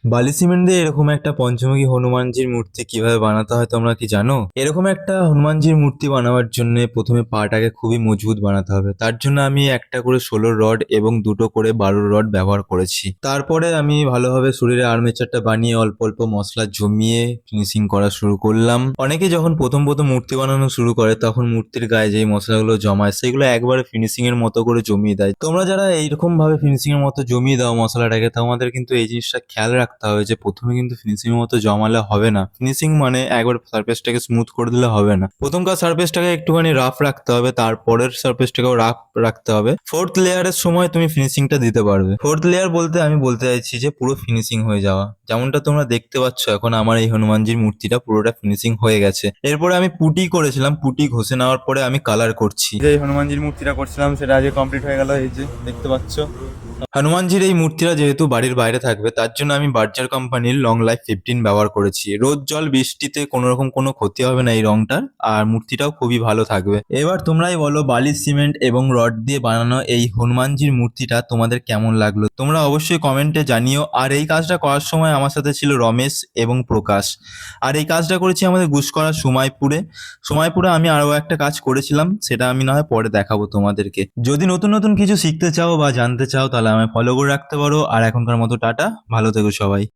বালি সিমেন্ট দিয়ে এরকম একটা পঞ্চমুখী হনুমানজির মূর্তি কিভাবে বানাতে হয় তোমরা কি জানো? এরকম একটা হনুমানজির মূর্তি বানাবার জন্য প্রথমে পাটাকে খুবই মজবুত বানাতে হবে। তার জন্য আমি একটা করে 16 রড এবং দুটো করে 12 রড ব্যবহার করেছি। তারপরে আমি ভালোভাবে শরীরে আর্মেচারটা বানিয়ে অল্প অল্প মশলা জমিয়ে ফিনিশিং করা শুরু করলাম। অনেকে যখন প্রথম প্রথম মূর্তি বানানো শুরু করে তখন মূর্তির গায়ে যেই মশলাগুলো জমায় সেগুলো একবারে ফিনিশিং এর মতো করে জমিয়ে দেয়। তোমরা যারা এইরকম ভাবে ফিনিশিং এর মতো জমিয়ে দাও মশলাটাকে, তোমাদের কিন্তু এই জিনিসটা খেয়াল রাখতে হবে যে প্রথমে কিন্তু ফিনিশিং এর মতো জমালে হবে না। ফিনিশিং মানে একবার সারফেসটাকে স্মুথ করে দিলে হবে না। প্রথমকার সারফেসটাকে একটুখানি রাফ রাখতে হবে, তারপরের সারফেসটাকেও রাফ রাখতে হবে। ফোর্থ লেয়ারের সময় তুমি ফিনিশিংটা দিতে পারবে। ফোর্থ লেয়ার বলতে আমি বলতে চাইছি যে পুরো ফিনিশিং হয়ে যাওয়া, যেমনটা তোমরা দেখতে পাচ্ছ এখন আমার এই হনুমানজির মূর্তিটা পুরোটা ফিনিশিং হয়ে গেছে। এরপরে আমি পুটি করেছিলাম, পুটি ঘষে নেওয়ার পরে আমি কালার করছি। যে হনুমানজির মূর্তিটা করছিলাম সেটা আজকে কমপ্লিট হয়ে গেল, এই যে দেখতে পাচ্ছ। হনুমানজির এই মূর্তিটা যেহেতু বাড়ির বাইরে থাকবে তার জন্য আমি বার্জার কোম্পানির লং লাইফ 15 ব্যবহার করেছি। রোদ জল বৃষ্টিতে কোনো রকম কোনো ক্ষতি হবে না এই রংটার, আর মূর্তিটাও খুবই ভালো থাকবে। এবার তোমরাই বলো বালি সিমেন্ট এবং রড দিয়ে বানানো এই হনুমানজির মূর্তিটা তোমাদের কেমন লাগলো তোমরা অবশ্যই কমেন্টে জানিও। আর এই কাজটা করার সময় আমার সাথে ছিল রমেশ এবং প্রকাশ। আর এই কাজটা করেছি আমাদের গুসকরা সময়পুরে। সময়পুরে আমি আরো একটা কাজ করেছিলাম, সেটা আমি না হয় পরে দেখাবো তোমাদেরকে। যদি নতুন নতুন কিছু শিখতে চাও বা জানতে চাও তাহলে আমায় ফলো করে রাখতে পারো। আর এখনকার মতো টাটা, ভালো থেকো সবাই।